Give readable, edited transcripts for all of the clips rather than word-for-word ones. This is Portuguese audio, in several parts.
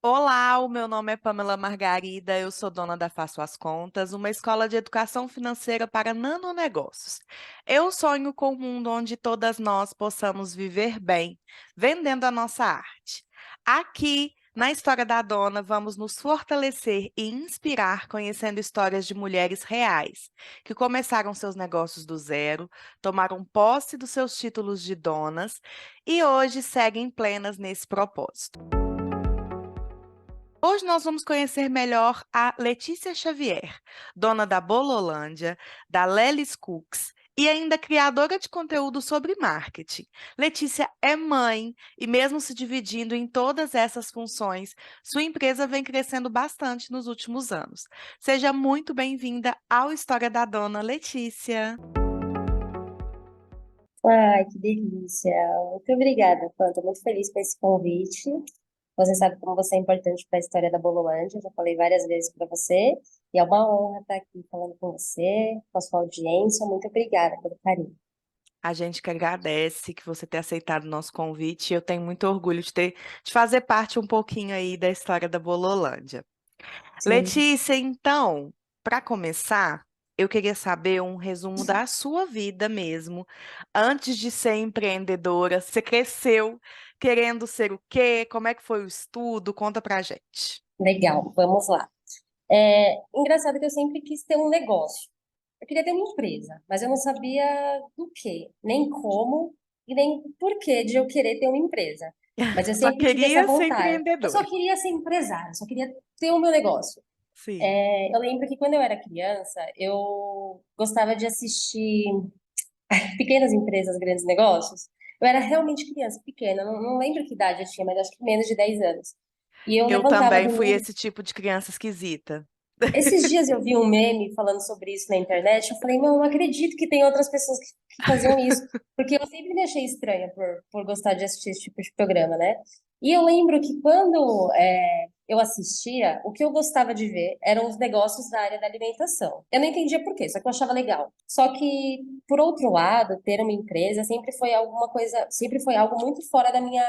Olá, o meu nome é Pamela Margarida, eu sou dona da Faço as Contas, uma escola de educação financeira para nanonegócios. Eu sonho com um mundo onde todas nós possamos viver bem, vendendo a nossa arte. Aqui, na História da Dona, vamos nos fortalecer e inspirar conhecendo histórias de mulheres reais, que começaram seus negócios do zero, tomaram posse dos seus títulos de donas e hoje seguem plenas nesse propósito. Hoje nós vamos conhecer melhor a Letícia Xavier, dona da Bololândia, da Lelis Cooks e ainda criadora de conteúdo sobre marketing. Letícia é mãe e, mesmo se dividindo em todas essas funções, sua empresa vem crescendo bastante nos últimos anos. Seja muito bem-vinda ao História da Dona, Letícia. Ai, que delícia. Muito obrigada, Pan. Estou muito feliz com esse convite. Você sabe como você é importante para a história da Bololândia. Eu já falei várias vezes para você. E é uma honra estar aqui falando com você, com a sua audiência. Muito obrigada pelo carinho. A gente que agradece que você ter aceitado o nosso convite. Eu tenho muito orgulho de fazer parte um pouquinho aí da história da Bololândia. Sim. Letícia, então, para começar, eu queria saber um resumo da sua vida mesmo. Antes de ser empreendedora, você cresceu querendo ser o quê? Como é que foi o estudo? Conta pra gente. Legal, vamos lá. Engraçado que eu sempre quis ter um negócio. Eu queria ter uma empresa, mas eu não sabia do quê, nem como e nem porquê de eu querer ter uma empresa. Mas eu Só sempre tive essa queria ser vontade. Eu só empreendedora. queria ser empresária, eu só queria ter o meu negócio. Sim. Eu lembro que quando eu era criança, eu gostava de assistir Pequenas Empresas, Grandes Negócios. Eu era realmente criança, pequena, não lembro que idade eu tinha, mas acho que menos de 10 anos. E eu Eu levantava também fui domingo. esse tipo de criança esquisita. Esses dias eu vi um meme falando sobre isso na internet. Eu falei, não acredito que tem outras pessoas que faziam isso. Porque eu sempre me achei estranha por gostar de assistir esse tipo de programa, né? E eu lembro que quando eu assistia, o que eu gostava de ver eram os negócios da área da alimentação. Eu não entendia por quê, só que eu achava legal. Só que, por outro lado, ter uma empresa sempre foi alguma coisa, sempre foi algo muito fora da minha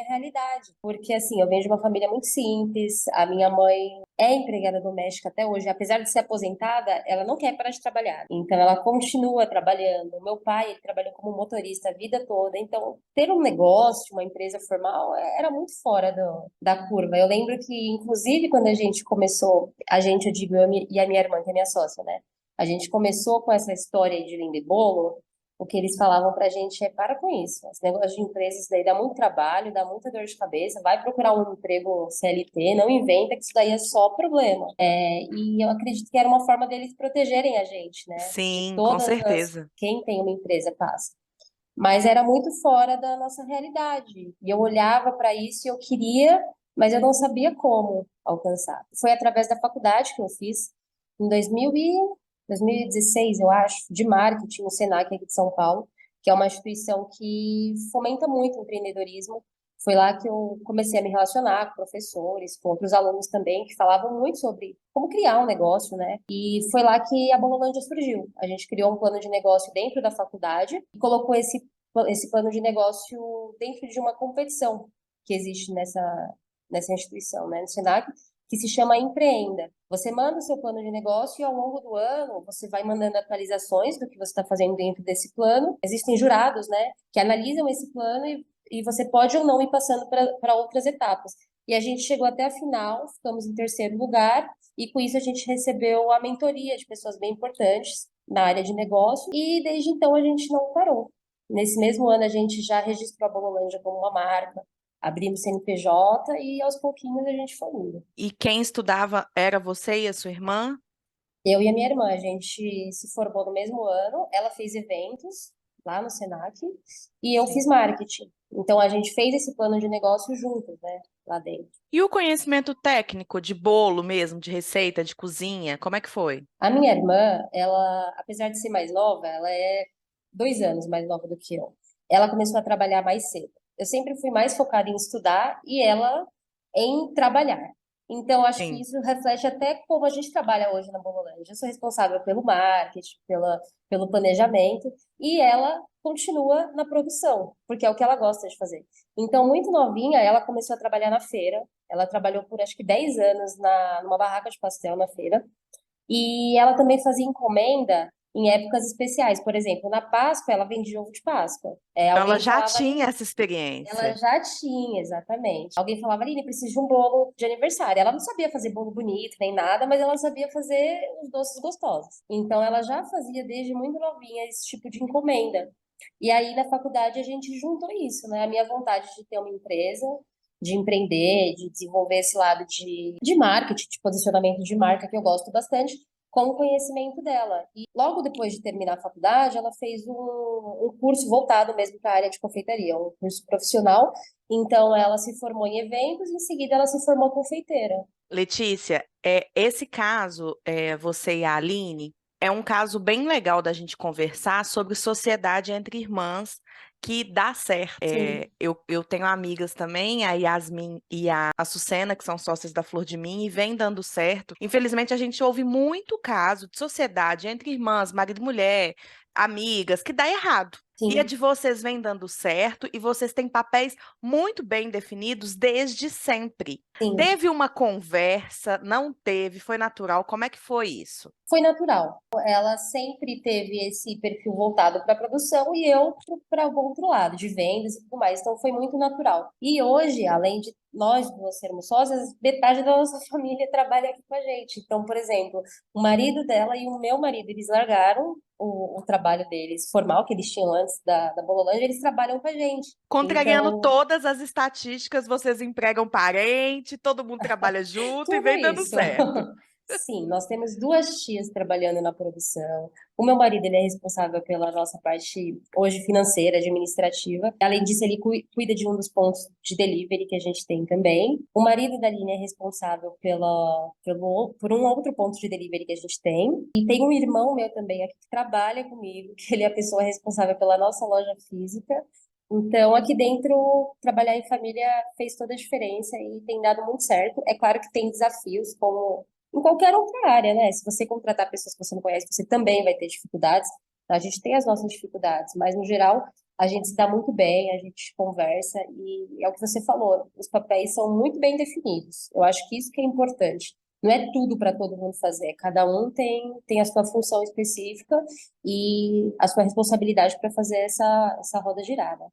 realidade. Porque, assim, eu venho de uma família muito simples, a minha mãe é empregada doméstica até hoje, apesar de ser aposentada, ela não quer parar de trabalhar. Então, ela continua trabalhando. Meu pai, ele trabalhou como motorista a vida toda. Então, ter um negócio, uma empresa formal, era muito fora da curva. Eu lembro que, inclusive, quando a gente começou, a gente, eu digo, e a minha irmã, que é minha sócia, né? A gente começou com essa história aí de vender bolo. O que eles falavam pra gente é: para com isso. Esse negócio de empresas daí dá muito trabalho, dá muita dor de cabeça, vai procurar um emprego CLT, não inventa que isso daí é só problema. E eu acredito que era uma forma deles protegerem a gente, né? De Sim, com todas as. certeza. Quem tem uma empresa passa. Mas era muito fora da nossa realidade. E eu olhava para isso e eu queria, mas eu não sabia como alcançar. Foi através da faculdade que eu fiz, em 2016, eu acho, de marketing no Senac aqui de São Paulo, que é uma instituição que fomenta muito o empreendedorismo. Foi lá que eu comecei a me relacionar com professores, com outros alunos também, que falavam muito sobre como criar um negócio, né? E foi lá que a Bololândia surgiu. A gente criou um plano de negócio dentro da faculdade e colocou esse plano de negócio dentro de uma competição que existe nessa instituição, né, no Senac, que se chama Empreenda. Você manda o seu plano de negócio e ao longo do ano você vai mandando atualizações do que você está fazendo dentro desse plano. Existem jurados, né, que analisam esse plano e você pode ou não ir passando para outras etapas. E a gente chegou até a final, ficamos em terceiro lugar, e com isso a gente recebeu a mentoria de pessoas bem importantes na área de negócio, e desde então a gente não parou. Nesse mesmo ano, a gente já registrou a Bololândia como uma marca, abrimos CNPJ e aos pouquinhos a gente foi indo. E quem estudava era você e a sua irmã? Eu e a minha irmã, a gente se formou no mesmo ano, ela fez eventos lá no Senac e eu fiz Sim. marketing. Então a gente fez esse plano de negócio juntos, né, lá dentro. E o conhecimento técnico de bolo mesmo, de receita, de cozinha, como é que foi? A minha irmã, ela, apesar de ser mais nova, ela é 2 anos mais nova do que eu. Ela começou a trabalhar mais cedo. Eu sempre fui mais focada em estudar e ela em trabalhar. Então, acho que Sim. isso reflete até como a gente trabalha hoje na Bololândia. Eu sou responsável pelo marketing, pelo planejamento, e ela continua na produção, porque é o que ela gosta de fazer. Então, muito novinha, ela começou a trabalhar na feira. Ela trabalhou por acho que 10 anos numa barraca de pastel na feira. E ela também fazia encomenda em épocas especiais. Por exemplo, na Páscoa, ela vendia ovo de Páscoa. Então ela Alguém já falava, tinha essa ela experiência. já tinha, exatamente. Alguém falava, Aline, preciso de um bolo de aniversário. Ela não sabia fazer bolo bonito nem nada, mas ela sabia fazer os doces gostosos. Então ela já fazia desde muito novinha esse tipo de encomenda. E aí na faculdade a gente juntou isso, né? A minha vontade de ter uma empresa, de empreender, de desenvolver esse lado de marketing, de posicionamento de marca que eu gosto bastante, com o conhecimento dela. E logo depois de terminar a faculdade, ela fez um curso voltado mesmo para a área de confeitaria, um curso profissional. Então, ela se formou em eventos, em seguida, ela se formou confeiteira. Letícia, esse caso, você e a Aline, é um caso bem legal da gente conversar sobre sociedade entre irmãs que dá certo. Sim, Eu tenho amigas também, a Yasmin e a Açucena, que são sócias da Flor de Mim, e vem dando certo. Infelizmente, a gente ouve muito caso de sociedade entre irmãs, marido e mulher, amigas, que dá errado. E a sim, de vocês vem dando certo e vocês têm papéis muito bem definidos desde sempre. sim. Teve uma conversa? Não teve? Foi natural? Como é que foi isso? Foi natural. Ela sempre teve esse perfil voltado para a produção e eu para o outro lado, de vendas e tudo mais. Então foi muito natural. E hoje, além de nós duas sermos sócias, metade da nossa família trabalha aqui com a gente. Então, por exemplo, o marido dela e o meu marido, eles largaram o trabalho deles formal, que eles tinham antes da Bololândia, eles trabalham com a gente. Contrariando Então, todas as estatísticas, vocês empregam parente, todo mundo trabalha junto e tudo vem dando isso. certo. Sim, nós temos duas tias trabalhando na produção. O meu marido, ele é responsável pela nossa parte hoje financeira, administrativa. Além disso, ele cuida de um dos pontos de delivery que a gente tem também. O marido da Aline é responsável por um outro ponto de delivery que a gente tem. E tem um irmão meu também aqui que trabalha comigo, que ele é a pessoa responsável pela nossa loja física. Então, aqui dentro, trabalhar em família fez toda a diferença e tem dado muito certo. É claro que tem desafios, como em qualquer outra área, né? Se você contratar pessoas que você não conhece, você também vai ter dificuldades. A gente tem as nossas dificuldades, mas no geral, a gente se dá muito bem, a gente conversa e é o que você falou, os papéis são muito bem definidos. Eu acho que isso que é importante. Não é tudo para todo mundo fazer, cada um tem a sua função específica e a sua responsabilidade para fazer essa roda girar, né?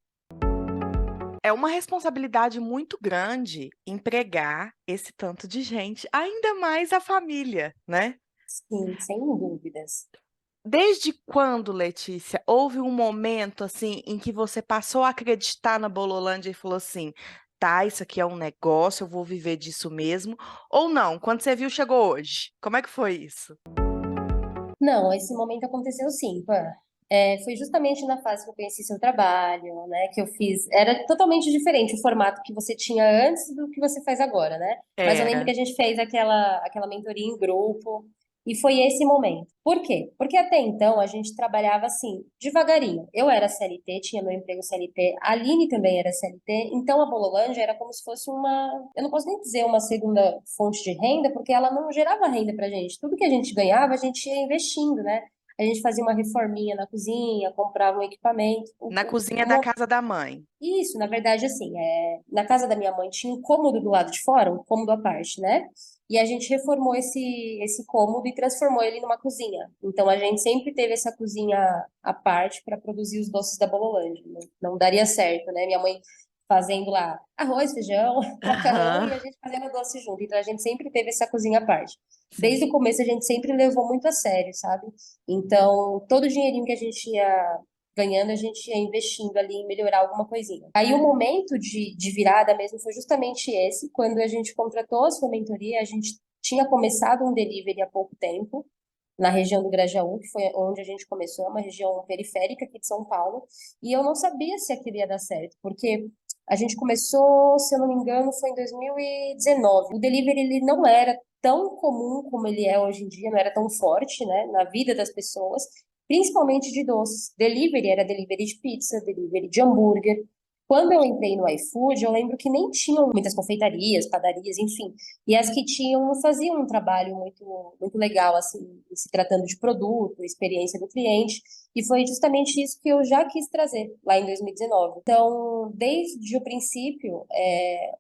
É uma responsabilidade muito grande empregar esse tanto de gente, ainda mais a família, né? Sim, sem dúvidas. Desde quando, Letícia, houve um momento assim em que você passou a acreditar na Bololândia e falou assim: tá, isso aqui é um negócio, eu vou viver disso mesmo? Ou não? Quando você viu, chegou hoje. Como é que foi isso? Não, esse momento aconteceu sim, Pan. Foi justamente na fase que eu conheci seu trabalho, né? Que eu fiz. Era totalmente diferente o formato que você tinha antes do que você faz agora, né? Mas eu lembro que Era. a gente fez aquela mentoria em grupo e foi esse momento. Por quê? Porque até então a gente trabalhava assim, devagarinho. Eu era CLT, tinha meu emprego CLT, a Aline também era CLT, então a Bololândia era como se fosse uma. Eu não posso nem dizer uma segunda fonte de renda, porque ela não gerava renda pra gente. Tudo que a gente ganhava, a gente ia investindo, né? A gente fazia uma reforminha na cozinha, comprava um equipamento. Na cozinha da casa da mãe. Isso, na verdade, assim, na casa da minha mãe tinha um cômodo do lado de fora, um cômodo à parte, né? E a gente reformou esse cômodo e transformou ele numa cozinha. Então a gente sempre teve essa cozinha à parte para produzir os doces da Bololândia. Não daria certo, né? Minha mãe fazendo lá arroz, feijão, macarrão Aham, e a gente fazendo doce junto. Então a gente sempre teve essa cozinha à parte. Desde sim. o começo a gente sempre levou muito a sério, sabe? Então todo o dinheirinho que a gente ia ganhando, a gente ia investindo ali em melhorar alguma coisinha. Aí o momento de virada mesmo foi justamente esse, quando a gente contratou a sua mentoria, a gente tinha começado um delivery há pouco tempo, na região do Grajaú, que foi onde a gente começou, uma região periférica aqui de São Paulo, e eu não sabia se aquilo ia dar certo, porque a gente começou, se eu não me engano, foi em 2019. O delivery ele não era tão comum como ele é hoje em dia, não era tão forte, né, na vida das pessoas, principalmente de doces. Delivery era delivery de pizza, delivery de hambúrguer. Quando eu entrei no iFood, eu lembro que nem tinham muitas confeitarias, padarias, enfim. E as que tinham faziam um trabalho muito legal, assim, se tratando de produto, experiência do cliente. E foi justamente isso que eu já quis trazer lá em 2019. Então, desde o princípio,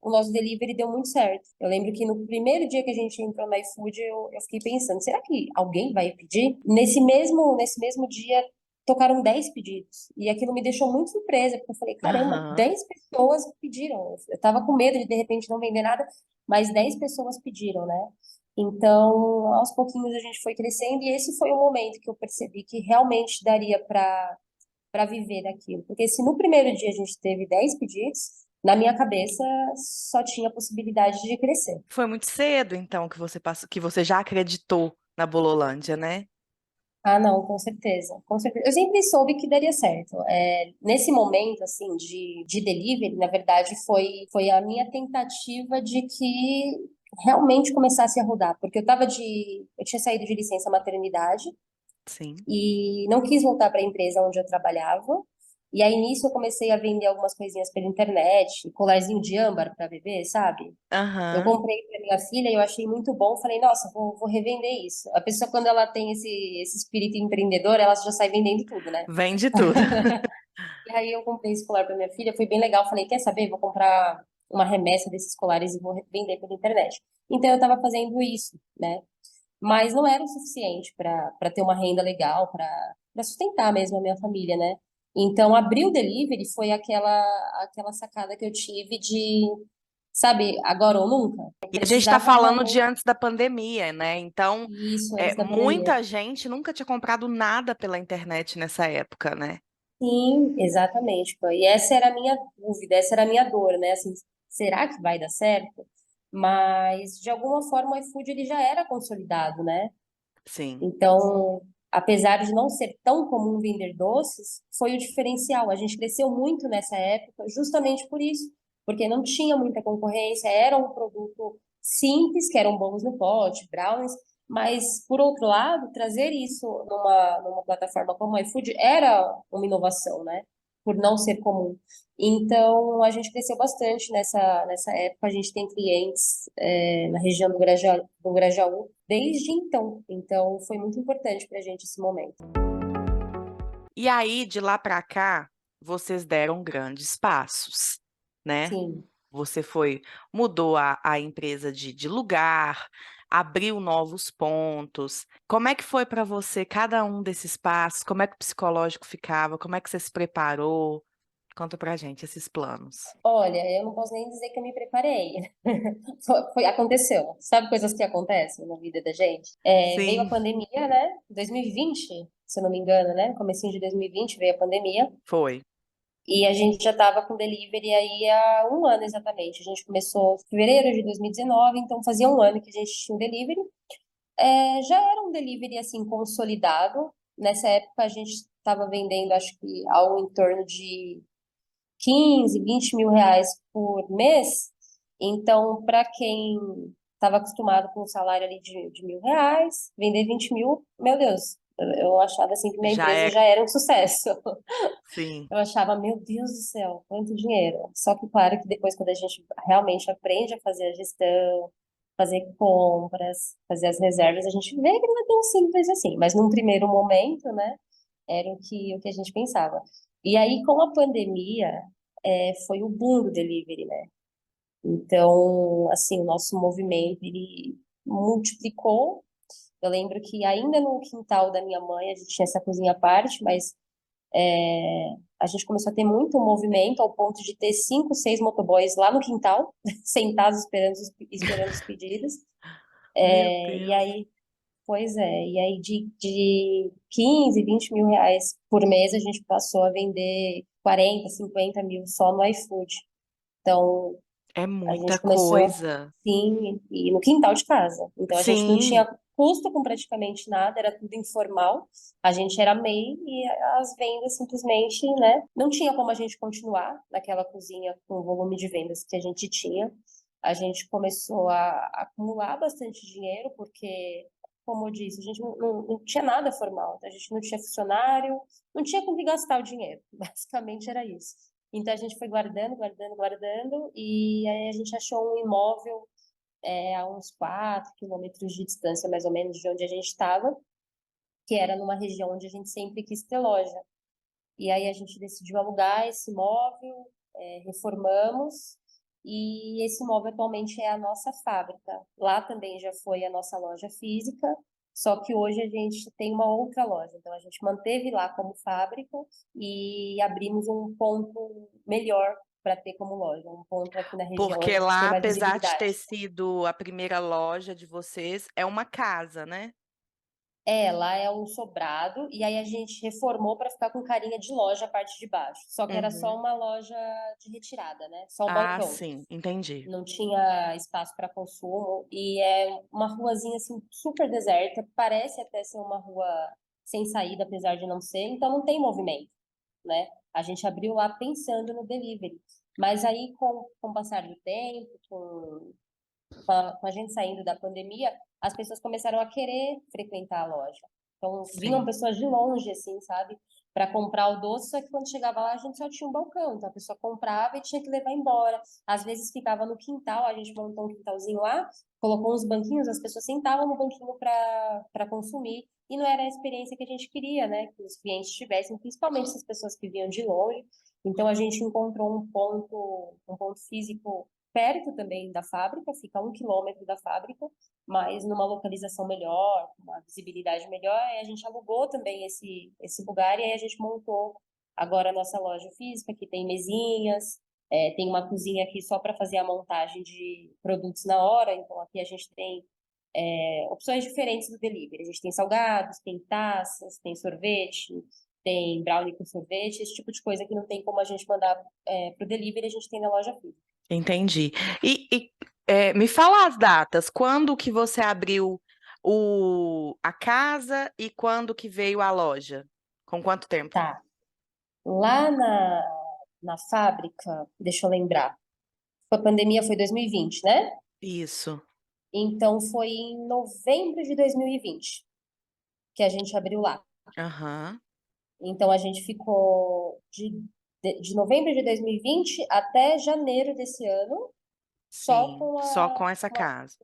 o nosso delivery deu muito certo. Eu lembro que no primeiro dia que a gente entrou no iFood, eu fiquei pensando, será que alguém vai pedir? Nesse mesmo dia, tocaram 10 pedidos. E aquilo me deixou muito surpresa, porque eu falei, caramba, Aham. 10 pessoas pediram. Eu tava com medo de repente não vender nada, mas 10 pessoas pediram, né? Então, aos pouquinhos a gente foi crescendo e esse foi o momento que eu percebi que realmente daria para viver daquilo. Porque se no primeiro dia a gente teve 10 pedidos, na minha cabeça só tinha possibilidade de crescer. Foi muito cedo, então, que você passou, que você já acreditou na Bololândia, né? Ah, não, com certeza, com certeza. Eu sempre soube que daria certo. Nesse momento, assim, de delivery, na verdade, foi a minha tentativa de que realmente começasse a rodar, porque eu tinha saído de licença maternidade Sim. e não quis voltar para a empresa onde eu trabalhava. E aí, nisso, eu comecei a vender algumas coisinhas pela internet, colarzinho de âmbar para bebê, sabe? Eu Aham. comprei para minha filha e eu achei muito bom. Falei, nossa, vou revender isso. A pessoa, quando ela tem esse espírito empreendedor, ela já sai vendendo tudo, né? Vende tudo. E aí eu comprei esse colar para minha filha, foi bem legal. Falei, quer saber? Vou comprar uma remessa desses colares e vou vender pela internet. Então eu estava fazendo isso, né? Mas não era o suficiente para ter uma renda legal, para sustentar mesmo a minha família, né? Então abrir o delivery foi aquela sacada que eu tive de, sabe, agora ou nunca. Eu E a gente está precisava falando de realmente antes da pandemia, né? Então, isso antes da pandemia. muita gente nunca tinha comprado nada pela internet nessa época, né? Sim, exatamente, pô. E essa era a minha dúvida, essa era a minha dor, né? Assim, será que vai dar certo? Mas, de alguma forma, o iFood ele já era consolidado, né? Sim. Então, apesar de não ser tão comum vender doces, foi o diferencial. A gente cresceu muito nessa época, justamente por isso, porque não tinha muita concorrência, era um produto simples, que eram bolos no pote, brownies, mas, por outro lado, trazer isso numa plataforma como o iFood era uma inovação, né? Por não ser comum. Então, a gente cresceu bastante nessa época. A gente tem clientes na região do Grajaú desde então. Então, foi muito importante para a gente esse momento. E aí, de lá para cá, vocês deram grandes passos, né? Sim. Você foi, mudou a empresa de lugar, abriu novos pontos. Como é que foi para você cada um desses passos? Como é que o psicológico ficava? Como é que você se preparou? Conta pra gente esses planos. Olha, eu não posso nem dizer que eu me preparei. Aconteceu. Sabe coisas que acontecem na vida da gente? Veio a Sim, pandemia, né? 2020, se eu não me engano, né? Comecinho de 2020 veio a pandemia. foi. E a gente já estava com delivery aí há um ano exatamente. A gente começou em fevereiro de 2019, então fazia um ano que a gente tinha um delivery. Já era um delivery assim consolidado. Nessa época a gente estava vendendo, acho que algo em torno de 15, 20 mil reais por mês. Então, para quem estava acostumado com um salário ali de 1.000 reais, vender 20 mil, meu Deus, eu achava assim que minha Já empresa é, já era um sucesso. sim. Eu achava, meu Deus do céu, quanto dinheiro. Só que, claro, que depois, quando a gente realmente aprende a fazer a gestão, fazer compras, fazer as reservas, a gente vê que não é tão simples assim. Mas num primeiro momento, né, era o que a gente pensava. E aí, com a pandemia, foi o boom do delivery, né? Então, assim, o nosso movimento, ele multiplicou. Eu lembro que ainda no quintal da minha mãe, a gente tinha essa cozinha à parte, mas a gente começou a ter muito movimento ao ponto de ter 5, 6 motoboys lá no quintal, sentados esperando os pedidos. Meu E Deus. aí, pois é, e aí de 15, 20 mil reais por mês a gente passou a vender 40, 50 mil só no iFood. Então, É a muita gente começou, coisa. sim, e no quintal de casa. Então, a gente não Sim, tinha custo com praticamente nada, era tudo informal. A gente era MEI e as vendas simplesmente, né? Não tinha como a gente continuar naquela cozinha com o volume de vendas que a gente tinha. A gente começou a acumular bastante dinheiro, porque, como eu disse, a gente não tinha nada formal. A gente não tinha funcionário, não tinha com que gastar o dinheiro. Basicamente era isso. Então a gente foi guardando, guardando, guardando, e aí a gente achou um imóvel a uns 4 quilômetros de distância, mais ou menos, de onde a gente estava, que era numa região onde a gente sempre quis ter loja. E aí a gente decidiu alugar esse imóvel, reformamos, e esse imóvel atualmente é a nossa fábrica. Lá também já foi a nossa loja física, só que hoje a gente tem uma outra loja. Então a gente manteve lá como fábrica e abrimos um ponto melhor para ter como loja, um ponto aqui na região onde Porque a gente tem lá, mais apesar de ter visibilidade. sido a primeira loja de vocês, é uma casa, né? Lá é um sobrado, e aí a gente reformou para ficar com carinha de loja a parte de baixo. Só que era só Uhum. uma loja de retirada, né? Só um Ah, balcão. sim, entendi. Não tinha espaço para consumo e é uma ruazinha assim super deserta, parece até ser uma rua sem saída, apesar de não ser, então não tem movimento, né? A gente abriu lá pensando no delivery, mas aí com o passar do tempo, com a gente saindo da pandemia, as pessoas começaram a querer frequentar a loja. Então, vinham Sim. pessoas de longe, assim, sabe? Para comprar o doce, só que quando chegava lá, a gente só tinha um balcão. Então, a pessoa comprava e tinha que levar embora. Às vezes ficava no quintal, a gente montou um quintalzinho lá, colocou uns banquinhos, as pessoas sentavam no banquinho para consumir. E não era a experiência que a gente queria, né? Que os clientes tivessem, principalmente essas pessoas que vinham de longe. Então, a gente encontrou um ponto físico perto também da fábrica, fica a 1 quilômetro da fábrica, mas numa localização melhor, com uma visibilidade melhor, e a gente alugou também esse lugar e aí a gente montou agora a nossa loja física, que tem mesinhas, tem uma cozinha aqui só para fazer a montagem de produtos na hora, então aqui a gente tem opções diferentes do delivery. A gente tem salgados, tem taças, tem sorvete, tem brownie com sorvete, esse tipo de coisa que não tem como a gente mandar para o delivery, a gente tem na loja física. Entendi. Me fala as datas, quando que você abriu a casa e quando que veio a loja? Com quanto tempo? Tá. Lá na fábrica, deixa eu lembrar, a pandemia foi 2020, né? Isso. Então foi em novembro de 2020 que a gente abriu lá. Aham. Então a gente ficou de novembro de 2020 até janeiro desse ano, só Sim. Só com essa com a, casa.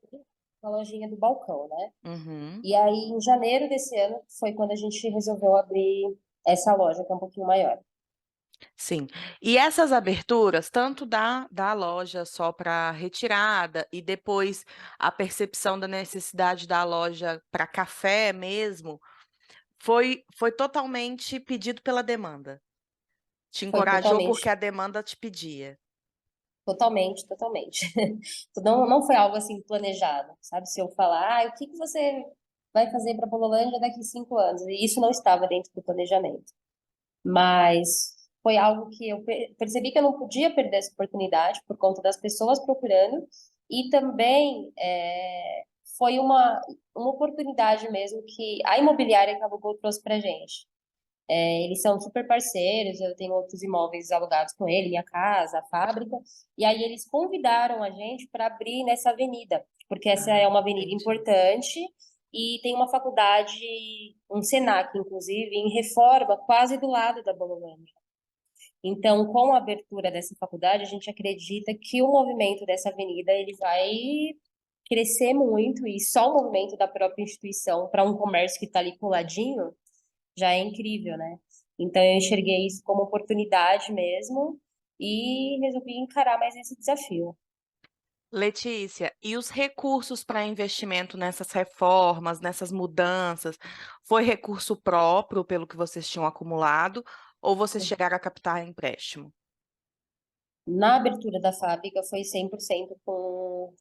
com a lojinha do balcão, né? Uhum. E aí em janeiro desse ano foi quando a gente resolveu abrir essa loja, que é um pouquinho maior. Sim. E essas aberturas, tanto da loja só para retirada e depois a percepção da necessidade da loja para café mesmo, foi totalmente pedido pela demanda. Te Foi encorajou totalmente porque a demanda te pedia. Totalmente, totalmente. Não foi algo assim planejado, sabe? Se eu falar, o que que você vai fazer para a Bololândia daqui 5 anos? E isso não estava dentro do planejamento. Mas foi algo que eu percebi que eu não podia perder essa oportunidade por conta das pessoas procurando e também foi uma oportunidade mesmo que a imobiliária que alugou trouxe para gente. Eles são super parceiros, eu tenho outros imóveis alugados com ele, minha casa, a fábrica, e aí eles convidaram a gente para abrir nessa avenida, porque essa Ah, é uma avenida entendi. importante e tem uma faculdade, um Senac, inclusive, em reforma quase do lado da Bololândia. Então, com a abertura dessa faculdade, a gente acredita que o movimento dessa avenida ele vai crescer muito e só o movimento da própria instituição para um comércio que está ali coladinho já é incrível, né? Então eu enxerguei isso como oportunidade mesmo e resolvi encarar mais esse desafio. Letícia, e os recursos para investimento nessas reformas, nessas mudanças, foi recurso próprio pelo que vocês tinham acumulado, ou vocês chegaram a captar empréstimo? Na abertura da fábrica foi 100% com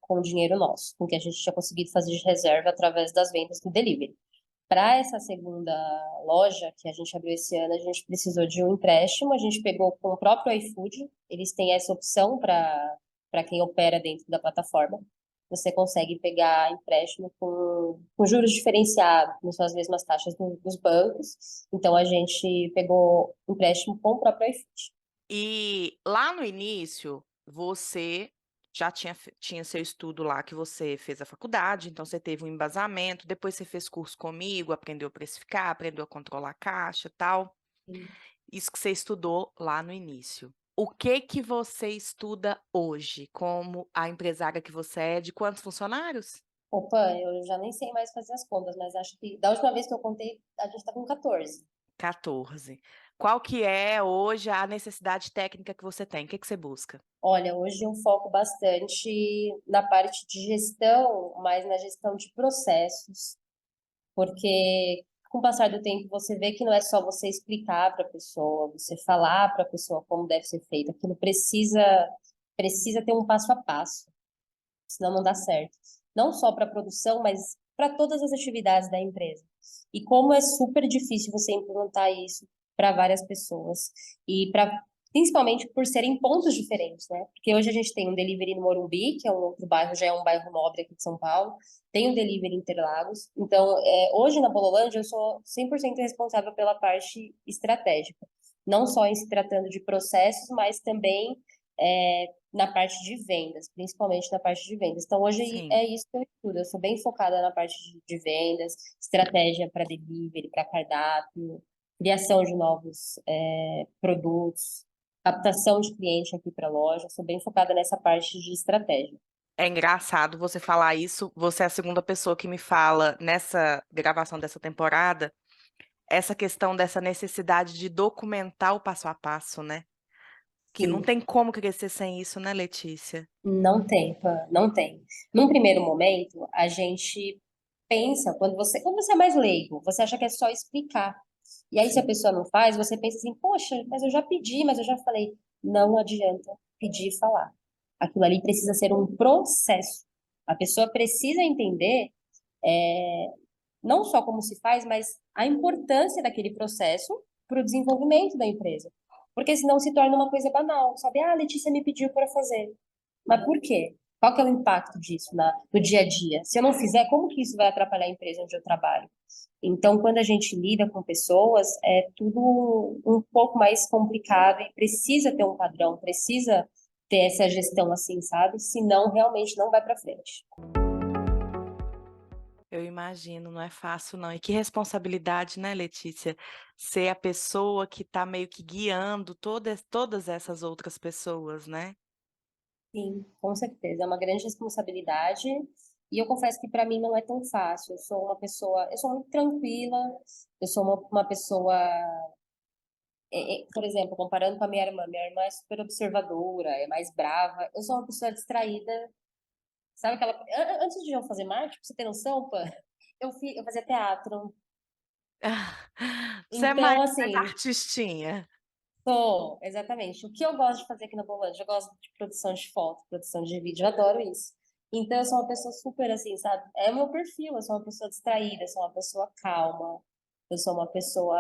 o dinheiro nosso, com o que a gente tinha conseguido fazer de reserva através das vendas do delivery. Para essa segunda loja que a gente abriu esse ano, a gente precisou de um empréstimo, a gente pegou com o próprio iFood, eles têm essa opção para quem opera dentro da plataforma. Você consegue pegar empréstimo com juros diferenciados, não são as mesmas taxas dos bancos. Então a gente pegou empréstimo com o próprio iFood. E lá no início, você já tinha seu estudo lá que você fez a faculdade, então você teve um embasamento, depois você fez curso comigo, aprendeu a precificar, aprendeu a controlar a caixa, tal. Isso que você estudou lá no início. O que que você estuda hoje, como a empresária que você é, de quantos funcionários? Opa, eu já nem sei mais fazer as contas, mas acho que da última vez que eu contei, a gente tá com 14. 14. Qual que é hoje a necessidade técnica que você tem? O que que você busca? Olha, hoje eu foco bastante na parte de gestão, mas na gestão de processos, porque com o passar do tempo você vê que não é só você explicar para a pessoa, você falar para a pessoa como deve ser feito, aquilo precisa ter um passo a passo, senão não dá certo. Não só para a produção, mas para todas as atividades da empresa. E como é super difícil você implementar isso para várias pessoas e para principalmente por serem pontos diferentes, né? Porque hoje a gente tem um delivery no Morumbi, que é um outro bairro, já é um bairro nobre aqui de São Paulo, tem um delivery em Interlagos. Então, hoje na Bololândia eu sou 100% responsável pela parte estratégica, não só em se tratando de processos, mas também na parte de vendas, principalmente na parte de vendas. Então, hoje Sim. é isso que eu estudo. Eu sou bem focada na parte de vendas, estratégia para delivery, para cardápio, criação de novos produtos, captação de cliente aqui para a loja. Eu sou bem focada nessa parte de estratégia. É engraçado você falar isso, você é a segunda pessoa que me fala nessa gravação dessa temporada, essa questão dessa necessidade de documentar o passo a passo, né? Que não Sim, tem como crescer sem isso, né, Letícia? não tem, Pã, não tem. Num primeiro momento, a gente pensa, quando você é mais leigo, você acha que é só explicar. E aí, se a Sim. pessoa não faz, você pensa assim, poxa, mas eu já pedi, mas eu já falei. Não adianta pedir e falar. Aquilo ali precisa ser um processo. A pessoa precisa entender, não só como se faz, mas a importância daquele processo para o desenvolvimento da empresa. Porque senão se torna uma coisa banal, sabe? Ah, a Letícia me pediu para fazer. Mas por quê? Qual que é o impacto disso no dia a dia? Se eu não fizer, como que isso vai atrapalhar a empresa onde eu trabalho? Então, quando a gente lida com pessoas, é tudo um pouco mais complicado e precisa ter um padrão, precisa ter essa gestão assim, sabe? Senão, realmente não vai para frente. Eu imagino, não é fácil não. E que responsabilidade, né, Letícia? Ser a pessoa que está meio que guiando todas essas outras pessoas, né? Sim, com certeza. É uma grande responsabilidade. E eu confesso que para mim não é tão fácil. Eu sou muito tranquila, eu sou uma pessoa, por exemplo, comparando com a minha irmã é super observadora, é mais brava. Eu sou uma pessoa distraída. Sabe aquela. Antes de eu fazer marketing, pra você ter noção, pã, eu fazia teatro. Você é mais Então, mais assim, artistinha. sou, exatamente. O que eu gosto de fazer aqui na Bolândia? Eu gosto de produção de foto, produção de vídeo, eu adoro isso. Então, eu sou uma pessoa super assim, sabe? É o meu perfil, eu sou uma pessoa distraída, eu sou uma pessoa calma, eu sou uma pessoa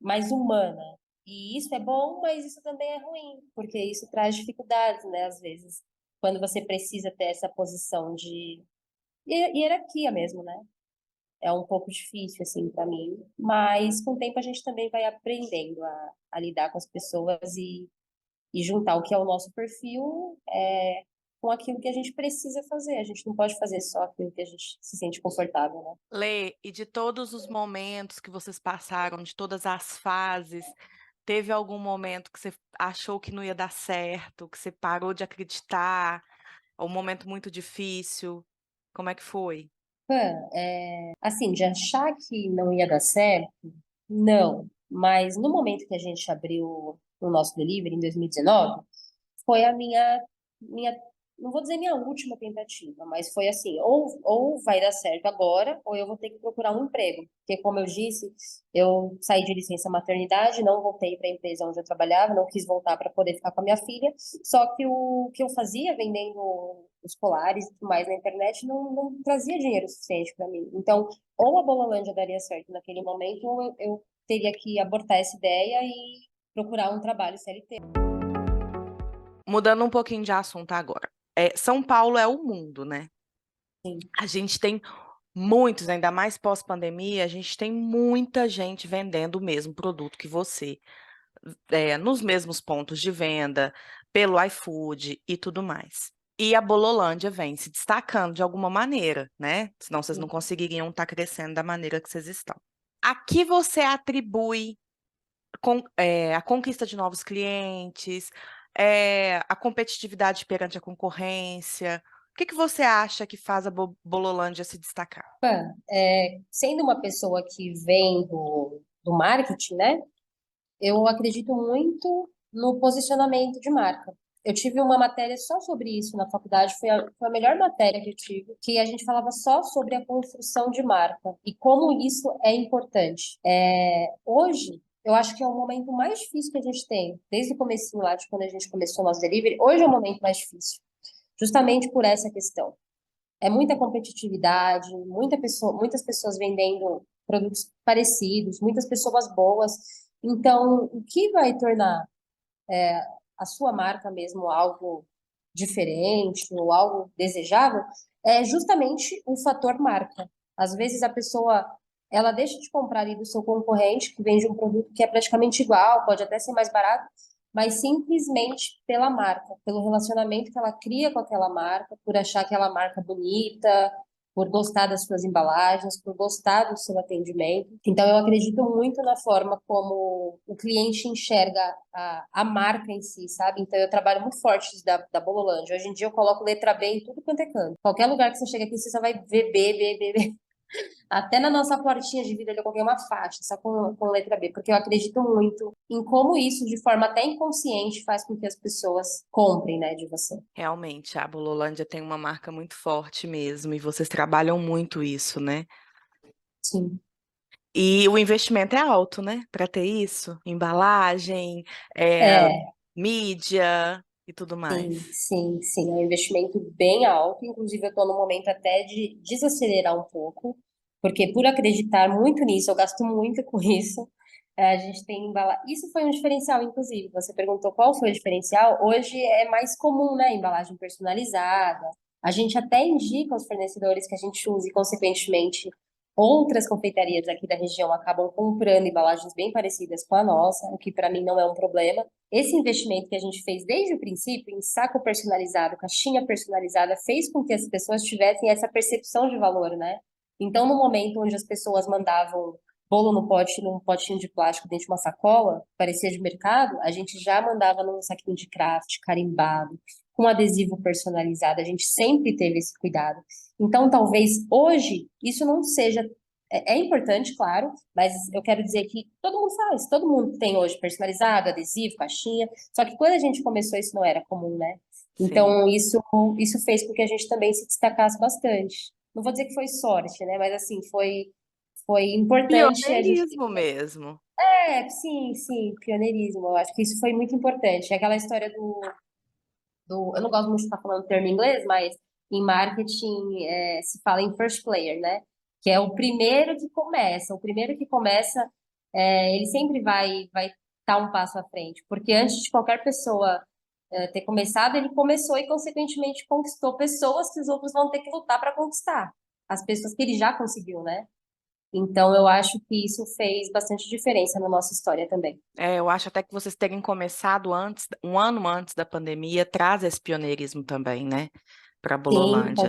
mais humana. E isso é bom, mas isso também é ruim, porque isso traz dificuldades, né, às vezes, quando você precisa ter essa posição de hierarquia mesmo, né? É um pouco difícil, assim, para mim. Mas com o tempo a gente também vai aprendendo a lidar com as pessoas e juntar o que é o nosso perfil com aquilo que a gente precisa fazer. A gente não pode fazer só aquilo que a gente se sente confortável, né? Lê, e de todos os momentos que vocês passaram, de todas as fases, teve algum momento que você achou que não ia dar certo, que você parou de acreditar, um momento muito difícil? Como é que foi? Assim, de achar que não ia dar certo, não. Mas no momento que a gente abriu o nosso delivery, em 2019, foi a minha, não vou dizer minha última tentativa, mas foi assim, ou vai dar certo agora, ou eu vou ter que procurar um emprego. Porque, como eu disse, eu saí de licença maternidade, não voltei para a empresa onde eu trabalhava, não quis voltar para poder ficar com a minha filha, só que o que eu fazia vendendo os colares e tudo mais na internet não trazia dinheiro suficiente para mim. Então, ou a Bolalândia daria certo naquele momento, ou eu teria que abortar essa ideia e procurar um trabalho CLT. Mudando um pouquinho de assunto agora. São Paulo é o mundo, né? Sim. A gente tem muitos, ainda mais pós-pandemia, a gente tem muita gente vendendo o mesmo produto que você, nos mesmos pontos de venda, pelo iFood e tudo mais. E a Bololândia vem se destacando de alguma maneira, né? Senão vocês não conseguiriam estar crescendo da maneira que vocês estão. A que você atribui a conquista de novos clientes, a competitividade perante a concorrência. O que que você acha que faz a Bololândia se destacar? Sendo uma pessoa que vem do marketing, né? Eu acredito muito no posicionamento de marca. Eu tive uma matéria só sobre isso na faculdade, foi a melhor matéria que eu tive, que a gente falava só sobre a construção de marca e como isso é importante. Hoje, eu acho que é o momento mais difícil que a gente tem, desde o comecinho lá, de quando a gente começou o nosso delivery, hoje é o momento mais difícil, justamente por essa questão. É muita competitividade, muitas pessoas vendendo produtos parecidos, muitas pessoas boas. Então, o que vai tornar a sua marca mesmo algo diferente ou algo desejável é justamente o fator marca. Às vezes a pessoa ela deixa de comprar ali do seu concorrente que vende um produto que é praticamente igual, pode até ser mais barato, mas simplesmente pela marca, pelo relacionamento que ela cria com aquela marca, por achar aquela marca bonita, por gostar das suas embalagens, por gostar do seu atendimento. Então, eu acredito muito na forma como o cliente enxerga a marca em si, sabe? Então, eu trabalho muito forte isso da Bololândia. Hoje em dia, eu coloco letra B em tudo quanto é canto. Qualquer lugar que você chega aqui, você só vai ver B, B, B, B. Até na nossa portinha de vidro eu coloquei uma faixa, só com letra B, porque eu acredito muito em como isso, de forma até inconsciente, faz com que as pessoas comprem, né, de você. Realmente, a Bololândia tem uma marca muito forte mesmo, e vocês trabalham muito isso, né? Sim. E o investimento é alto, né? Para ter isso, embalagem, é, É, mídia e tudo sim, mais. sim, sim. É um investimento bem alto. Inclusive, eu estou no momento até de desacelerar um pouco, porque por acreditar muito nisso, eu gasto muito com isso. A gente tem embalagem. Isso foi um diferencial, inclusive. Você perguntou qual foi o diferencial. Hoje é mais comum, né? Embalagem personalizada. A gente até indica aos fornecedores que a gente use, e, consequentemente, outras confeitarias aqui da região acabam comprando embalagens bem parecidas com a nossa, o que para mim não é um problema. Esse investimento que a gente fez desde o princípio em saco personalizado, caixinha personalizada, fez com que as pessoas tivessem essa percepção de valor, né? Então, no momento onde as pessoas mandavam bolo no pote, num potinho de plástico dentro de uma sacola, parecia de mercado, a gente já mandava num saquinho de craft, carimbado, com adesivo personalizado. A gente sempre teve esse cuidado. Então, talvez hoje isso não seja. É importante, claro, mas eu quero dizer que todo mundo faz, todo mundo tem hoje personalizado, adesivo, caixinha. Só que quando a gente começou, isso não era comum, né? Sim. Então, isso fez com que a gente também se destacasse bastante. Não vou dizer que foi sorte, né? Mas assim, foi importante a gente ter. Pioneirismo mesmo. Sim, sim, pioneirismo. Eu acho que isso foi muito importante. É aquela história eu não gosto muito de estar falando termo em inglês, mas em marketing se fala em first player, né? Que é o primeiro que começa. O primeiro que começa, ele sempre vai estar um passo à frente, porque antes de qualquer pessoa ter começado, ele começou e, consequentemente, conquistou pessoas que os outros vão ter que lutar para conquistar. As pessoas que ele já conseguiu, né? Então, eu acho que isso fez bastante diferença na nossa história também. Eu acho até que vocês terem começado antes, um ano antes da pandemia, traz esse pioneirismo também, né? Para a Sim, Bololândia.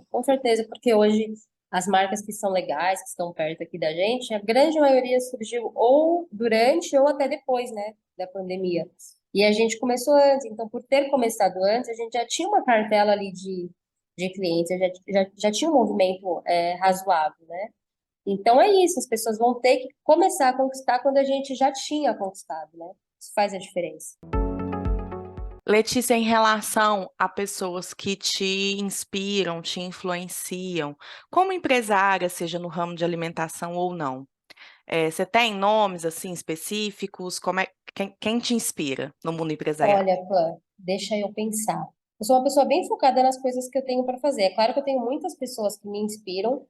com certeza, porque hoje as marcas que são legais, que estão perto aqui da gente, a grande maioria surgiu ou durante ou até depois, né, da pandemia. E a gente começou antes, então por ter começado antes, a gente já tinha uma cartela ali de clientes, já tinha um movimento razoável, né? Então é isso, as pessoas vão ter que começar a conquistar quando a gente já tinha conquistado, né? Isso faz a diferença. Letícia, em relação a pessoas que te inspiram, te influenciam, como empresária, seja no ramo de alimentação ou não, você tem nomes assim específicos? Quem te inspira no mundo empresarial? Olha, Clã, deixa eu pensar. Eu sou uma pessoa bem focada nas coisas que eu tenho para fazer. É claro que eu tenho muitas pessoas que me inspiram,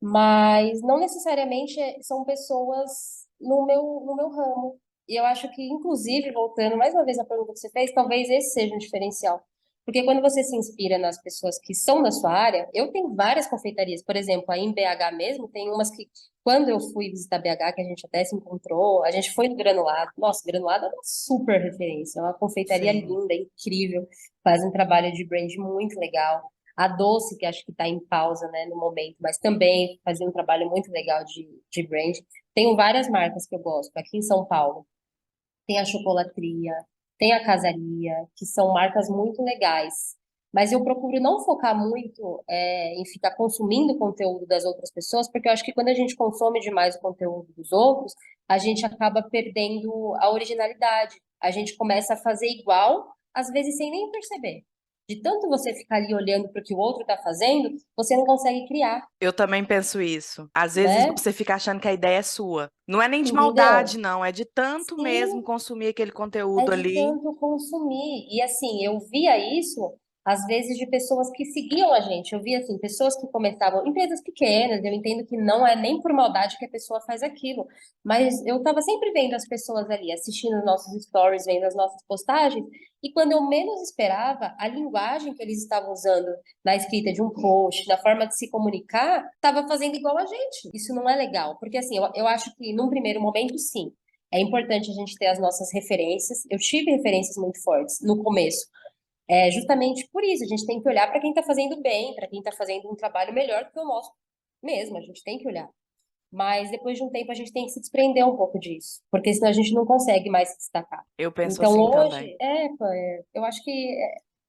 mas não necessariamente são pessoas no meu ramo. E eu acho que, inclusive, voltando mais uma vez à pergunta que você fez, talvez esse seja um diferencial. Porque quando você se inspira nas pessoas que são da sua área, eu tenho várias confeitarias, por exemplo, aí em BH mesmo, tem umas que, quando eu fui visitar BH, que a gente até se encontrou, a gente foi no Granulado. Nossa, Granulado é uma super referência, é uma confeitaria Sim. linda, incrível, faz um trabalho de brand muito legal. A Doce, que acho que está em pausa, né, no momento, mas também fazia um trabalho muito legal de brand. Tenho várias marcas que eu gosto aqui em São Paulo. tem a Chocolatria, tem a Casaria, que são marcas muito legais. Mas eu procuro não focar muito em ficar consumindo o conteúdo das outras pessoas, porque eu acho que quando a gente consome demais o conteúdo dos outros, a gente acaba perdendo a originalidade. A gente começa a fazer igual, às vezes sem nem perceber. De tanto você ficar ali olhando para o que o outro está fazendo, você não consegue criar, Eu também penso isso. Às vezes né? você fica achando que a ideia é sua. Não é nem de maldade, Entendeu? não. É de tanto mesmo Sim, consumir aquele é conteúdo de ali. tanto consumir. E assim, eu via isso, às vezes, de pessoas que seguiam a gente. Eu via, assim, pessoas que começavam, empresas pequenas, eu entendo que não é nem por maldade que a pessoa faz aquilo, mas eu estava sempre vendo as pessoas ali, assistindo os nossos stories, vendo as nossas postagens, e quando eu menos esperava, a linguagem que eles estavam usando na escrita de um post, na forma de se comunicar, estava fazendo igual a gente. Isso não é legal, porque assim, eu acho que num primeiro momento, sim. É importante a gente ter as nossas referências. Eu tive referências muito fortes no começo. É justamente por isso, a gente tem que olhar para quem está fazendo bem, para quem está fazendo um trabalho melhor do que o nosso mesmo, a gente tem que olhar. Mas depois de um tempo a gente tem que se desprender um pouco disso, porque senão a gente não consegue mais se destacar. Eu penso Então assim também. hoje, pô, eu acho que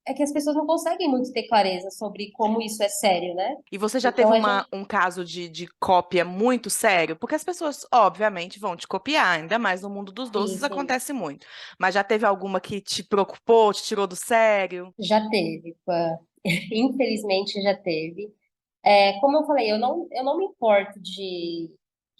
é que as pessoas não conseguem muito ter clareza sobre como isso é sério, né? E você já Então teve a gente, um caso de cópia muito sério? Porque as pessoas, obviamente, vão te copiar, ainda mais no mundo dos sim, doces sim, acontece muito. Mas já teve alguma que te preocupou, te tirou do sério? já teve, pô. Infelizmente já teve. Como eu falei, eu não me importo de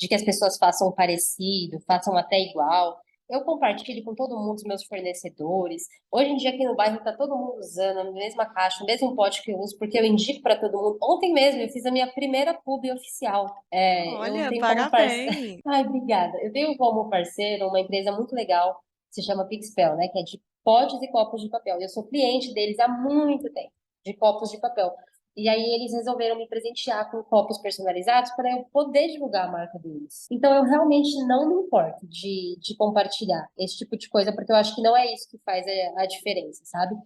que as pessoas façam parecido, façam até igual. Eu compartilho com todo mundo os meus fornecedores. Hoje em dia aqui no bairro está todo mundo usando a mesma caixa, o mesmo pote que eu uso, porque eu indico para todo mundo. Ontem mesmo eu fiz a minha primeira pub oficial. Eu Olha, tenho como parceiro. parabéns. Ai, obrigada. Eu tenho como parceiro uma empresa muito legal, que se chama Pixpel, né? Que é de potes e copos de papel. E eu sou cliente deles há muito tempo, de copos de papel. E aí eles resolveram me presentear com copos personalizados para eu poder divulgar a marca deles. Então eu realmente não me importo de compartilhar esse tipo de coisa, porque eu acho que não é isso que faz a diferença, sabe?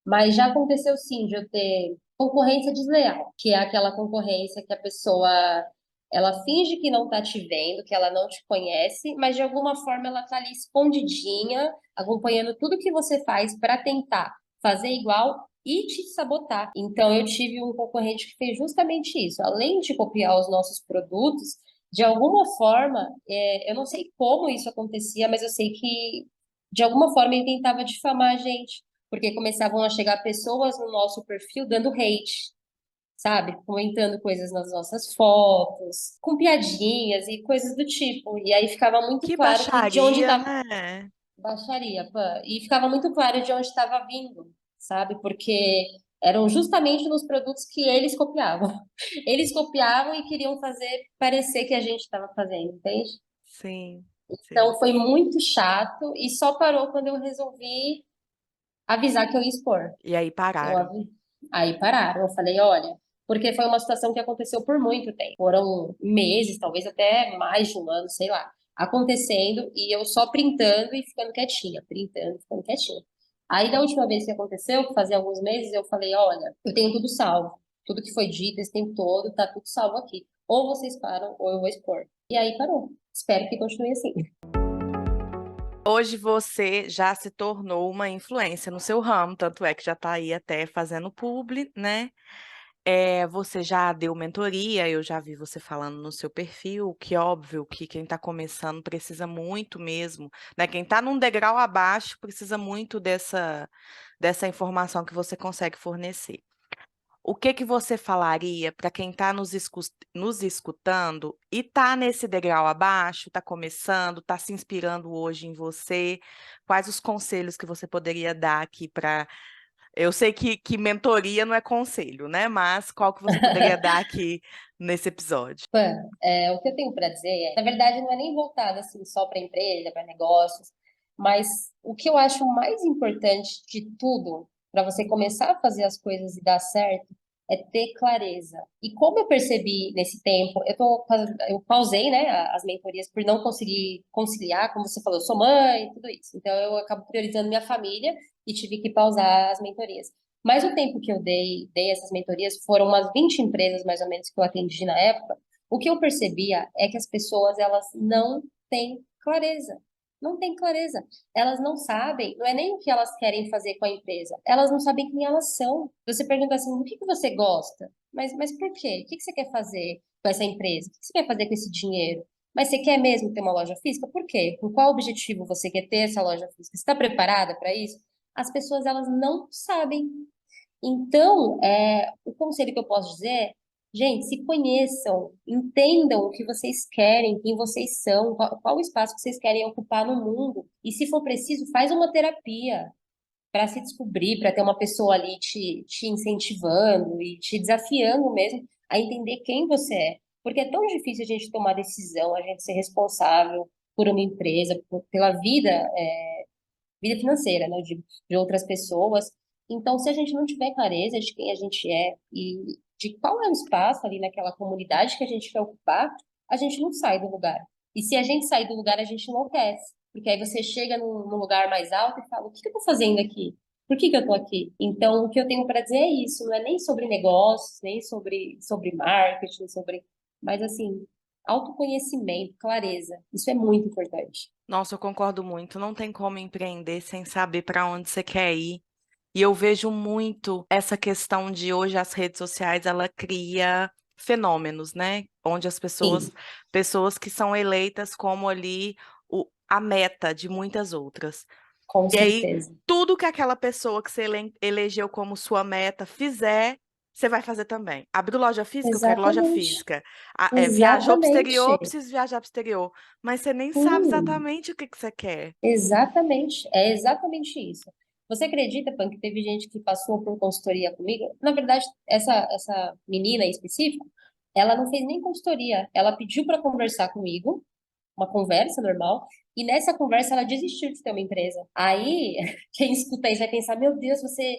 Mas já aconteceu sim de eu ter concorrência desleal, que é aquela concorrência que a pessoa ela finge que não tá te vendo, que ela não te conhece, mas de alguma forma ela tá ali escondidinha, acompanhando tudo que você faz para tentar fazer igual e te sabotar. Então eu tive um concorrente que fez justamente isso. Além de copiar os nossos produtos, de alguma forma, eu não sei como isso acontecia, mas eu sei que de alguma forma ele tentava difamar a gente porque começavam a chegar pessoas no nosso perfil dando hate, sabe? Comentando coisas nas nossas fotos, com piadinhas e coisas do tipo. E aí ficava muito Que claro que de onde baixaria, estava né? baixaria, pã. E ficava muito claro de onde estava vindo, sabe? Porque eram justamente nos produtos que eles copiavam. Eles copiavam e queriam fazer parecer que a gente estava fazendo, entende? Sim, sim. Então foi muito chato e só parou quando eu resolvi avisar que eu ia expor. E aí Eu pararam. avi- Aí pararam. Eu falei, olha, porque foi uma situação que aconteceu por muito tempo. Foram meses, talvez até mais de um ano, sei lá, acontecendo e eu só printando e ficando quietinha, printando e ficando quietinha. Aí, da última vez que aconteceu, que fazia alguns meses, eu falei, olha, eu tenho tudo salvo. Tudo que foi dito esse tempo todo, tá tudo salvo aqui. Ou vocês param, ou eu vou expor. E aí parou. Espero que continue assim. Hoje você já se tornou uma influência no seu ramo, tanto é que já está aí até fazendo publi, né? Você já deu mentoria, eu já vi você falando no seu perfil, que óbvio que quem está começando precisa muito mesmo, né? Quem está num degrau abaixo precisa muito dessa informação que você consegue fornecer. O que que você falaria para quem está nos escutando e está nesse degrau abaixo, está começando, está se inspirando hoje em você? Quais os conselhos que você poderia dar aqui para. Eu sei que mentoria não é conselho, né? Mas qual que você poderia dar aqui nesse episódio? Pan, o que eu tenho para dizer na verdade, não é nem voltado assim só para empresa, para negócios, mas o que eu acho mais importante de tudo para você começar a fazer as coisas e dar certo é ter clareza. E como eu percebi nesse tempo, eu pausei, né, as mentorias por não conseguir conciliar, como você falou, eu sou mãe, tudo isso. Então eu acabo priorizando minha família e tive que pausar as mentorias. Mas o tempo que eu dei essas mentorias foram umas 20 empresas mais ou menos que eu atendi na época. O que eu percebia é que as pessoas elas não têm clareza. Não tem clareza. Elas não sabem, não é nem o que elas querem fazer com a empresa, elas não sabem quem elas são. Você pergunta assim, do que você gosta? Mas por quê? O que você quer fazer com essa empresa? O que você quer fazer com esse dinheiro? Mas você quer mesmo ter uma loja física? Por quê? Com qual objetivo você quer ter essa loja física? Você está preparada para isso? As pessoas, elas não sabem. Então, o conselho que eu posso dizer é, gente, se conheçam, entendam o que vocês querem, quem vocês são, qual o espaço que vocês querem ocupar no mundo. E se for preciso, faz uma terapia para se descobrir, para ter uma pessoa ali te incentivando e te desafiando mesmo a entender quem você é. Porque é tão difícil a gente tomar decisão, a gente ser responsável por uma empresa, pela vida, vida financeira, né, de outras pessoas. Então, se a gente não tiver clareza de quem a gente é e de qual é o espaço ali naquela comunidade que a gente quer ocupar, a gente não sai do lugar. E se a gente sair do lugar, a gente enlouquece. Porque aí você chega num lugar mais alto e fala: o que que eu estou fazendo aqui? Por que que eu estou aqui? Então, o que eu tenho para dizer é isso, não é nem sobre negócios, nem sobre marketing, mas assim, autoconhecimento, clareza. Isso é muito importante. Nossa, eu concordo muito. Não tem como empreender sem saber para onde você quer ir. E eu vejo muito essa questão de hoje as redes sociais, ela cria fenômenos, né? Onde as pessoas, Sim, pessoas que são eleitas como ali a meta de muitas outras. com E aí, certeza. tudo que aquela pessoa que você elegeu como sua meta fizer, você vai fazer também. Abriu loja física? Eu quero loja Exatamente. física. Viajou para o exterior? Eu Exatamente. preciso viajar para o exterior. Mas você nem sabe Sim, exatamente o que que você quer. exatamente. É exatamente isso. Você acredita, Pan, que teve gente que passou por consultoria comigo? Na verdade, essa menina em específico, ela não fez nem consultoria. Ela pediu para conversar comigo, uma conversa normal, e nessa conversa ela desistiu de ter uma empresa. Aí, quem escuta isso vai pensar, meu Deus, você,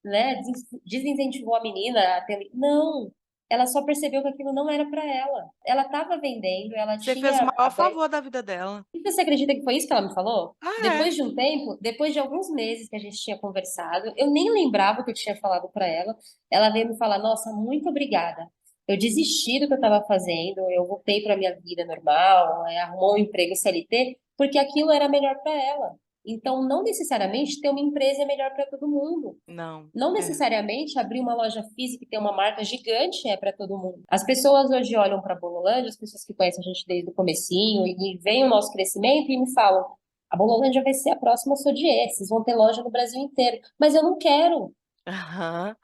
né, desincentivou a menina a ter... Não, ela só percebeu que aquilo não era para ela. Ela estava vendendo, ela Você fez o tinha maior aberto. favor da vida dela. E você acredita que foi isso que ela me falou? Ah, é? Depois de um tempo, depois de alguns meses que a gente tinha conversado, eu nem lembrava o que eu tinha falado para ela. Ela veio me falar: Nossa, muito obrigada. Eu desisti do que eu estava fazendo, eu voltei para minha vida normal, arrumou um emprego CLT, porque aquilo era melhor para ela. Então, não necessariamente ter uma empresa é melhor para todo mundo. Não. Não É. necessariamente abrir uma loja física e ter uma marca gigante é para todo mundo. As pessoas hoje olham para a Bololândia, as pessoas que conhecem a gente desde o comecinho e veem o nosso crescimento e me falam: a Bololândia vai ser a próxima Sodier, vocês vão ter loja no Brasil inteiro. Mas eu não quero, Aham.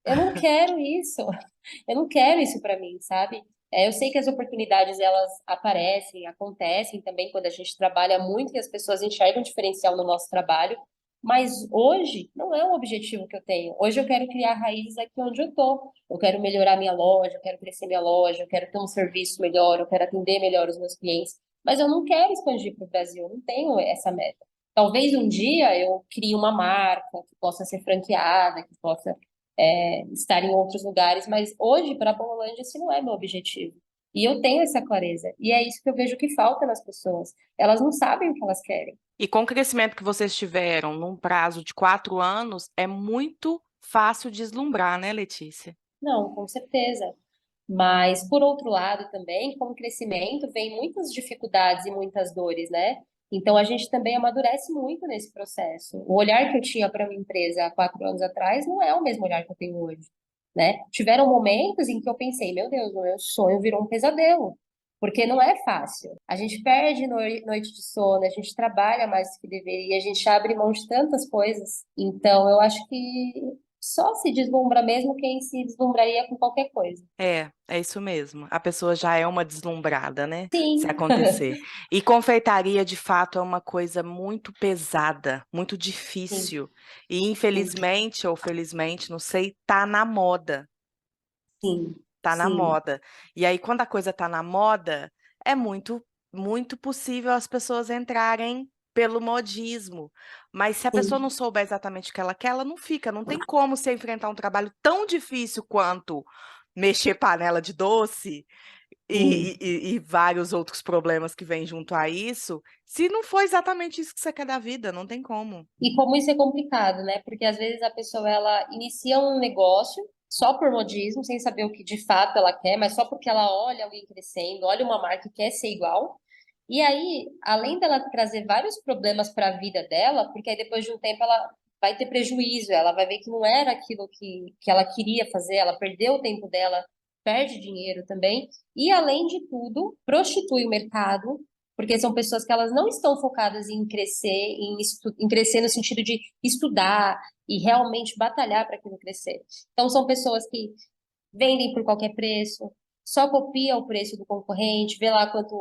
eu não quero isso. Eu não quero isso para mim, sabe? Eu sei que as oportunidades elas aparecem, acontecem também quando a gente trabalha muito e as pessoas enxergam diferencial no nosso trabalho, mas hoje não é um objetivo que eu tenho. Hoje eu quero criar raízes aqui onde eu tô. Eu quero melhorar minha loja, eu quero crescer minha loja, eu quero ter um serviço melhor, eu quero atender melhor os meus clientes, mas eu não quero expandir para o Brasil, eu não tenho essa meta. Talvez um dia eu crie uma marca que possa ser franqueada, que possa estar em outros lugares, mas hoje, para a Bolândia, esse não é meu objetivo. E eu tenho essa clareza. E é isso que eu vejo que falta nas pessoas. Elas não sabem o que elas querem. E com o crescimento que vocês tiveram num prazo de 4 anos, é muito fácil deslumbrar, né, Letícia? Não, com certeza. Mas, por outro lado, também, com o crescimento, vem muitas dificuldades e muitas dores, né? Então, a gente também amadurece muito nesse processo. O olhar que eu tinha para uma empresa há 4 anos atrás não é o mesmo olhar que eu tenho hoje, né? Tiveram momentos em que eu pensei, meu Deus, o meu sonho virou um pesadelo, porque não é fácil. A gente perde noite de sono, a gente trabalha mais do que deveria, a gente abre mão de tantas coisas. Então, eu acho que só se deslumbra mesmo quem se deslumbraria com qualquer coisa. É isso mesmo. A pessoa já é uma deslumbrada, né? Se Sim, acontecer. E confeitaria, de fato, é uma coisa muito pesada, muito sim, difícil. E sim, infelizmente, ou felizmente, não sei, tá na moda. sim, Tá na sim, moda. E aí, quando a coisa tá na moda, é muito possível as pessoas entrarem pelo modismo. Mas se a pessoa não sim, souber exatamente o que ela não fica. Não tem como você enfrentar um trabalho tão difícil quanto mexer panela de doce sim. e vários outros problemas que vêm junto a isso, se não for exatamente isso que você quer da vida, não tem como. E como isso é complicado, né? Porque às vezes a pessoa ela inicia um negócio só por modismo, sem saber o que de fato ela quer, mas só porque ela olha alguém crescendo, olha uma marca e quer ser igual. E aí, além dela trazer vários problemas para a vida dela, porque aí depois de um tempo ela vai ter prejuízo, ela vai ver que não era aquilo que ela queria fazer, ela perdeu o tempo dela, perde dinheiro também, e além de tudo, prostitui o mercado, porque são pessoas que elas não estão focadas em crescer, em crescer no sentido de estudar e realmente batalhar para aquilo crescer. Então, são pessoas que vendem por qualquer preço, só copia o preço do concorrente, vê lá quanto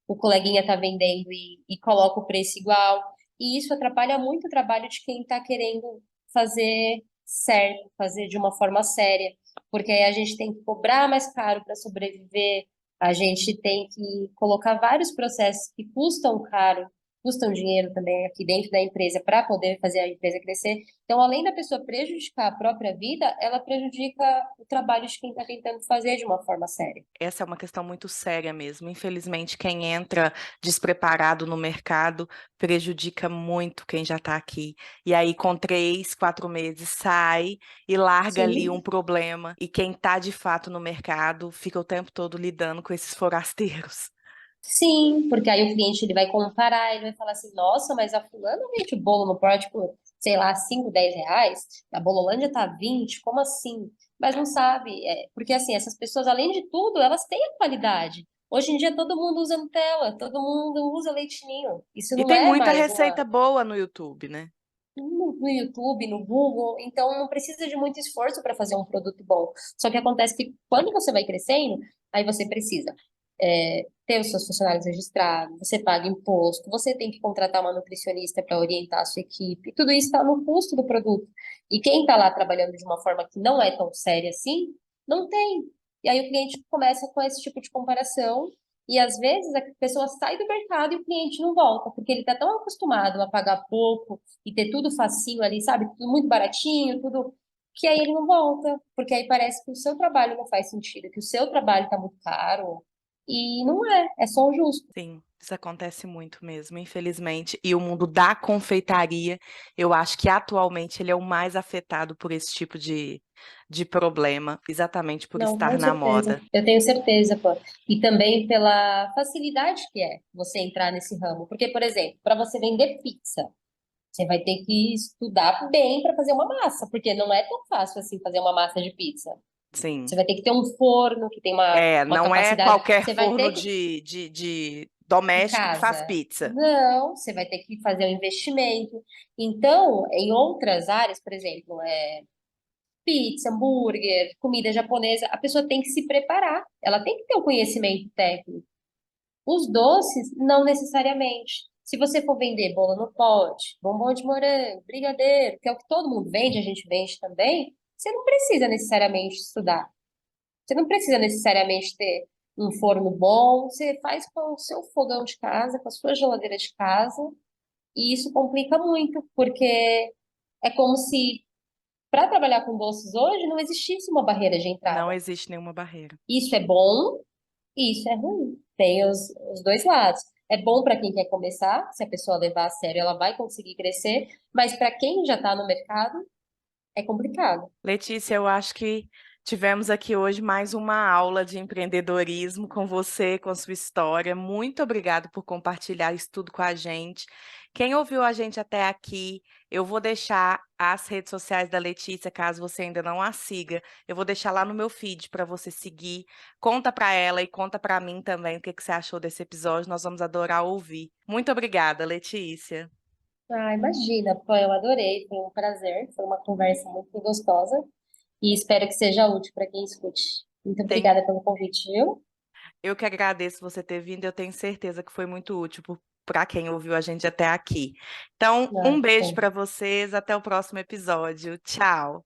o coleguinha está vendendo e coloca o preço igual. E isso atrapalha muito o trabalho de quem está querendo fazer certo, fazer de uma forma séria, porque aí a gente tem que cobrar mais caro para sobreviver, a gente tem que colocar vários processos que custam caro, custam dinheiro também aqui dentro da empresa para poder fazer a empresa crescer. Então, além da pessoa prejudicar a própria vida, ela prejudica o trabalho de quem está tentando fazer de uma forma séria. Essa é uma questão muito séria mesmo. Infelizmente, quem entra despreparado no mercado prejudica muito quem já está aqui. E aí, com 3, 4 meses, sai e larga ali um Sim. problema. E quem está de fato no mercado fica o tempo todo lidando com esses forasteiros. Sim, porque aí o cliente ele vai comparar, ele vai falar assim, nossa, mas a fulana vende bolo no pote por, sei lá, 5, 10 reais, a Bololândia tá 20, como assim? Mas não sabe, porque assim, essas pessoas, além de tudo, elas têm a qualidade. Hoje em dia todo mundo usa Nutella, todo mundo usa leitinho. Isso E não tem é muita mais uma receita boa no YouTube, né? no YouTube, no Google, então não precisa de muito esforço para fazer um produto bom. Só que acontece que quando você vai crescendo, aí você precisa ter os seus funcionários registrados, você paga imposto, você tem que contratar uma nutricionista para orientar a sua equipe, tudo isso está no custo do produto. E quem está lá trabalhando de uma forma que não é tão séria assim, não tem. E aí o cliente começa com esse tipo de comparação e às vezes a pessoa sai do mercado e o cliente não volta, porque ele está tão acostumado a pagar pouco e ter tudo facinho ali, sabe? Tudo muito baratinho, tudo. Que aí ele não volta, porque aí parece que o seu trabalho não faz sentido, que o seu trabalho está muito caro. E não é, é só o justo. Sim, isso acontece muito mesmo, infelizmente. E o mundo da confeitaria, eu acho que atualmente ele é o mais afetado por esse tipo de problema, exatamente por Não, estar com na certeza. moda. Eu tenho certeza, pô. E também pela facilidade que é você entrar nesse ramo. Porque, por exemplo, para você vender pizza, você vai ter que estudar bem para fazer uma massa, porque não é tão fácil assim fazer uma massa de pizza. Você Sim. vai ter que ter um forno que tem É, uma não é capacidade. qualquer Você vai forno ter que de em doméstico que faz casa. pizza. Não, você vai ter que fazer um investimento. Então, em outras áreas, por exemplo, pizza, hambúrguer, comida japonesa, a pessoa tem que se preparar. Ela tem que ter o conhecimento técnico. Os doces, não necessariamente. Se você for vender bolo no pote, bombom de morango, brigadeiro, que é o que todo mundo vende, a gente vende também, você não precisa necessariamente estudar. Você não precisa necessariamente ter um forno bom, você faz com o seu fogão de casa, com a sua geladeira de casa, e isso complica muito, porque é como se para trabalhar com doces hoje não existisse uma barreira de Não entrada. existe nenhuma barreira. Isso é bom e isso é ruim. Tem os dois lados. É bom para quem quer começar, se a pessoa levar a sério, ela vai conseguir crescer, mas para quem já está no mercado, é complicado. Letícia, eu acho que tivemos aqui hoje mais uma aula de empreendedorismo com você, com sua história. Muito obrigada por compartilhar isso tudo com a gente. Quem ouviu a gente até aqui, eu vou deixar as redes sociais da Letícia, caso você ainda não a siga. Eu vou deixar lá no meu feed para você seguir. Conta para ela e conta para mim também o que que você achou desse episódio. Nós vamos adorar ouvir. Muito obrigada, Letícia. Ah, imagina, pô, eu adorei, foi um prazer, foi uma conversa muito gostosa e espero que seja útil para quem escute. Muito Tem obrigada pelo convite, viu? Eu que agradeço você ter vindo, eu tenho certeza que foi muito útil para quem ouviu a gente até aqui. Então, Ah, um que beijo bom. para vocês, até o próximo episódio. Tchau.